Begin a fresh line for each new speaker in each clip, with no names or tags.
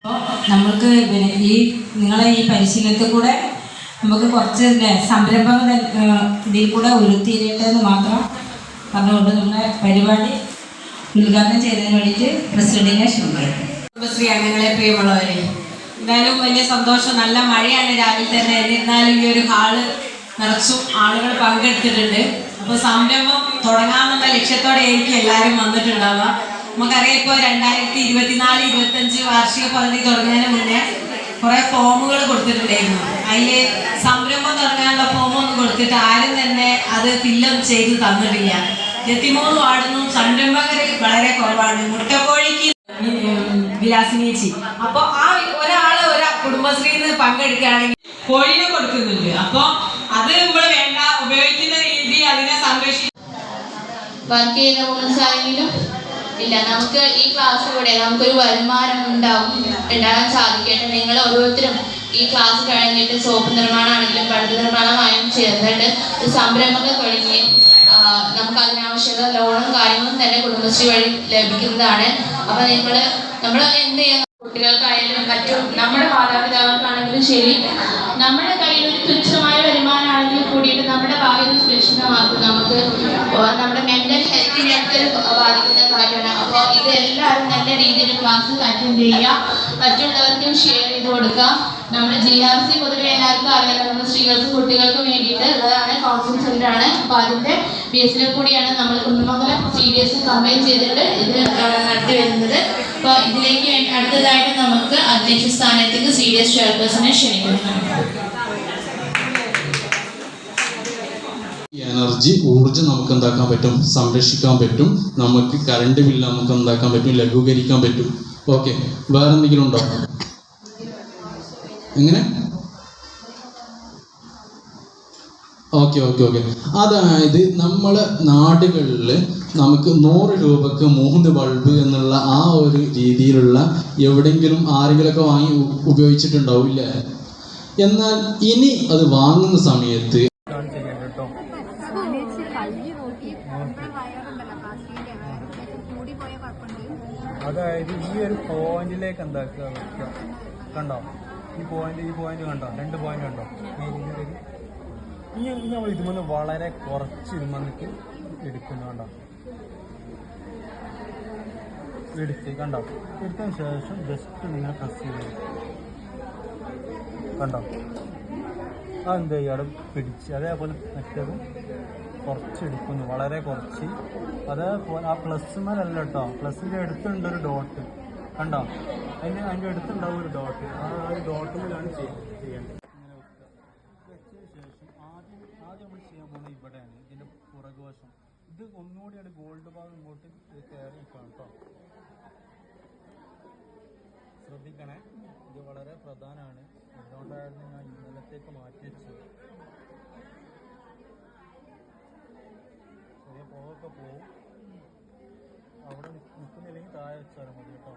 നമ്മൾക്ക് ഈ നിങ്ങളെ ഈ പരിശീലനത്തിൽ കൂടെ നമുക്ക് കുറച്ച് സംരംഭങ്ങൾ ഇതിൽ കൂടെ ഉരുത്തിരിയട്ടെന്ന് മാത്രം പറഞ്ഞുകൊണ്ട് നമ്മുടെ പരിപാടി ഉദ്ഘാടനം ചെയ്തതിന് വേണ്ടിയിട്ട് പ്രസിഡന്റിനെ ക്ഷണിക്കുന്നു.
കുടുംബശ്രീ അംഗങ്ങളെ, പ്രിയമുള്ളവരെ, എന്തായാലും വലിയ സന്തോഷം. നല്ല മഴയാണ് രാവിലെ തന്നെ. എന്നിരുന്നാലും ഈ ഒരു ഹാള് നിറച്ചും ആളുകൾ പങ്കെടുത്തിട്ടുണ്ട്. അപ്പോൾ സംരംഭം തുടങ്ങാമെന്നുള്ള ലക്ഷ്യത്തോടെ ആയിരിക്കും എല്ലാവരും വന്നിട്ടുണ്ടാവുക. നമുക്കറിയാം, ഇപ്പോൾ 2024-25 വാർഷിക പദ്ധതി തുടങ്ങുന്നതിന് മുന്നേ കുറേ ഫോമുകൾ കൊടുത്തിട്ടുണ്ടായിരുന്നു. അതിൽ സംരംഭം തുടങ്ങാനുള്ള ഫോമൊന്നും കൊടുത്തിട്ട് ആരും തന്നെ അത് ഫില്ലൊന്നും ചെയ്ത് തന്നിട്ടില്ല. 23 വാർഡിനും സംരംഭകർ വളരെ കുറവാണ്. മുട്ടക്കോഴിക്ക് വിലാസിനേച്ചി. അപ്പോൾ ആ ഒരാള് കുടുംബശ്രീന്ന് പങ്കെടുക്കുകയാണെങ്കിൽ കോഴിനെ കൊടുക്കുന്നുണ്ട്. അപ്പോൾ അത് നമ്മൾ വേണ്ട, ഉപയോഗിക്കുന്ന രീതി, അതിനെ സംരക്ഷിക്കും.
വർക്ക് ചെയ്യുന്ന വുമൻസാണെങ്കിലും ഇല്ല, നമുക്ക് ഈ ക്ലാസ്സിലൂടെ നമുക്കൊരു വരുമാനം ഉണ്ടാകാൻ സാധിക്കട്ടെ. നിങ്ങൾ ഓരോരുത്തരും ഈ ക്ലാസ് കഴിഞ്ഞിട്ട് സോപ്പ് നിർമ്മാണമാണെങ്കിലും പഴുത് നിർമ്മാണമായും ചേർന്നിട്ട് ഒരു സംരംഭങ്ങൾ തുടങ്ങി നമുക്ക് അതിനാവശ്യമുള്ള ലോണും കാര്യങ്ങളും തന്നെ കുടുംബശ്രീ വഴി ലഭിക്കുന്നതാണ്. അപ്പോൾ നമ്മൾ എന്ത് ചെയ്യുന്ന കുട്ടികൾക്കായാലും മറ്റും നമ്മുടെ മാതാപിതാക്കൾക്കാണെങ്കിലും ശരി, നമ്മുടെ കയ്യിൽ ഒരു തുച്ഛമായ വരുമാനമാണെങ്കിലും കൂടിയിട്ട് നമ്മുടെ ഭാവി സുരക്ഷിതമാക്കും. നമുക്ക് നമ്മുടെ മെന്റൽ ഹെൽത്തിനൊക്കെ ബാധിക്കുന്ന കാര്യമാണ്. അപ്പോൾ ഇത് എല്ലാവരും നല്ല രീതിയിൽ ക്ലാസ് അറ്റൻഡ് ചെയ്യുക, മറ്റുള്ളവർക്കും ഷെയർ ചെയ്ത് കൊടുക്കുക. നമ്മുടെ GRC പൊതുവെ എല്ലാവർക്കും അറിയാം, നമ്മുടെ സ്ത്രീകൾക്കും കുട്ടികൾക്കും വേണ്ടിയിട്ട് ഉള്ളതാണ്, കൗൺസിലിംഗ് സെന്ററാണ്. അപ്പോൾ അതിൻ്റെ ബേസിൽ കൂടിയാണ് നമ്മൾ കുന്നമംഗലം CDS കമ്പൈൻ ചെയ്തിട്ട് ഇത് നടത്തി വരുന്നത്. അപ്പോൾ ഇതിലേക്ക് അടുത്തതായിട്ട് നമുക്ക് അധ്യക്ഷ സ്ഥാനത്തേക്ക് CDS ചെയർപേഴ്സണെ ക്ഷണിക്കുന്നു.
എനർജി ഊർജ്ജം നമുക്ക് എന്താക്കാൻ പറ്റും, സംരക്ഷിക്കാൻ പറ്റും. നമുക്ക് കറണ്ട് ബില്ല് നമുക്ക് എന്താക്കാൻ പറ്റും, ലഘൂകരിക്കാൻ പറ്റും. ഓക്കെ, വേറെ എന്തെങ്കിലും ഉണ്ടോ? എങ്ങനെ? ഓക്കെ. അതായത് നമ്മളെ നാടുകളിൽ നമുക്ക് 100 രൂപക്ക് 3 ബൾബ് എന്നുള്ള ആ ഒരു രീതിയിലുള്ള എവിടെയെങ്കിലും ആരെങ്കിലുമൊക്കെ വാങ്ങി ഉപയോഗിച്ചിട്ടുണ്ടാവില്ല. എന്നാൽ ഇനി അത് വാങ്ങുന്ന സമയത്ത്
അതായത് ഈ ഒരു പോയിന്റിലേക്ക് എന്താക്കുക വെക്കുക. കണ്ടോ ഈ പോയിന്റ് കണ്ടോ, 2 പോയിന്റ് കണ്ടോ? ഈ നമ്മൾ ഇതുമെന്ന് വളരെ കുറച്ച് ഇതുമെന്നിട്ട് എടുക്കുന്നു. കണ്ടോ, എടുത്തതിന് ശേഷം ജസ്റ്റ് നിങ്ങൾ പ്രസ് ചെയ്ത് കണ്ടോ, അതെന്ത് ചെയ്യുക, അവിടെ പിടിച്ച്. അതേപോലെ മറ്റേതും കുറച്ചെടുക്കുന്നു, വളരെ കുറച്ച്. അതേപോലെ ആ പ്ലസ്സുമല്ല കേട്ടോ, പ്ലസ്സിൻ്റെ അടുത്തുണ്ടൊരു ഡോട്ട് കണ്ടോ, അതിൻ്റെ അടുത്തുണ്ടാവും ഒരു ഡോട്ട്. ആ ഒരു ഡോട്ടിലാണ് ചെയ്യേണ്ടത്. ഇങ്ങനെ വെക്കുക. വെച്ചതിന് ശേഷം ആദ്യം നമ്മൾ ചെയ്യാൻ പോകുന്നത് ഇവിടെയാണ്, ഇതിൻ്റെ പുറകുവശം. ഇത് ഒന്നുകൂടിയാണ് ഗോൾഡ് ഭാഗം ഇങ്ങോട്ട് കയറി നിൽക്കണം കേട്ടോ. ശ്രദ്ധിക്കണേ, ഇത് വളരെ പ്രധാനമാണ്. അതുകൊണ്ടായിരുന്നു ഞാൻ ഇന്നലത്തേക്ക് മാറ്റി വെച്ചത്. ചെറിയ പുകയൊക്കെ പോവും. അവിടെ നിൽക്കുന്നില്ലെങ്കിൽ താഴെ വെച്ചാലും മതി കേട്ടോ.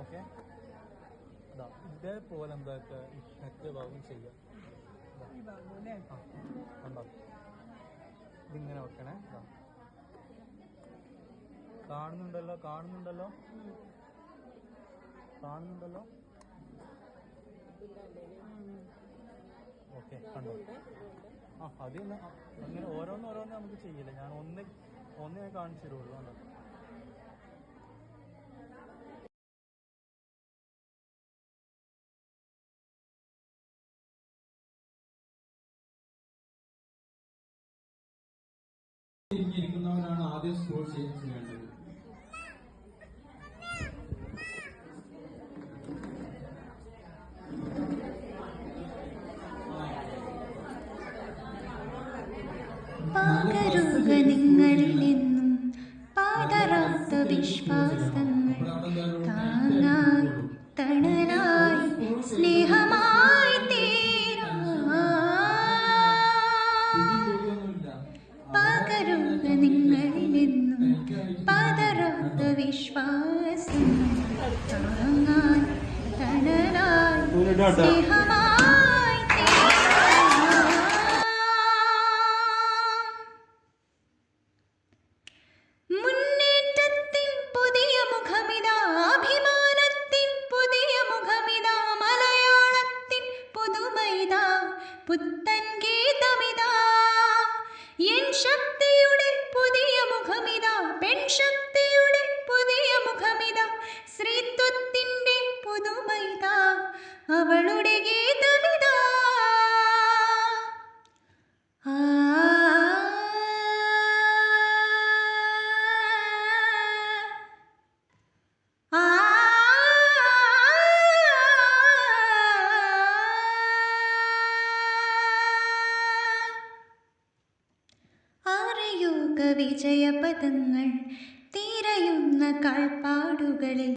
ഓക്കെ, ഇതേപോലെ എന്താക്കുക, മറ്റേ ഭാഗം ചെയ്യാം. കണ്ടോ, ഇതിങ്ങനെ വെക്കണേ. കാണുന്നുണ്ടല്ലോ. ഓക്കെ, കണ്ടോ. അത് അങ്ങനെ ഓരോന്ന് നമുക്ക് ചെയ്യില്ല. ഞാൻ ഒന്ന് കാണിച്ചു തരുള്ളൂ. കണ്ടോ, ഇരിക്കുന്നവനാണ് ആദ്യം സ്ക്രോൾ ചെയ്യേണ്ടത്.
നിങ്ങളിൽ നിന്നും പാതറാത്ത വിശ്വാസങ്ങൾ താങ്ങായി തണലായി സ്നേഹമായി പകരുക നിങ്ങളിൽ നിന്നും പാതറാത്ത വിശ്വാസം താങ്ങായി തണലായി സ്നേഹമായി. പുത്തൻ ഗീതമിതാ എൻ ശക്തിയുടെ പുതിയ മുഖമിതാ പെൺശക്തിയുടെ പുതിയ മുഖമിതാ സ്ത്രീത്വത്തിൻ്റെ പുതുമൈതാ അവളുടെ ഗീതമിതാ ആ വിജയപദങ്ങൾ തിരയുന്ന കാൽപ്പാടുകളിൽ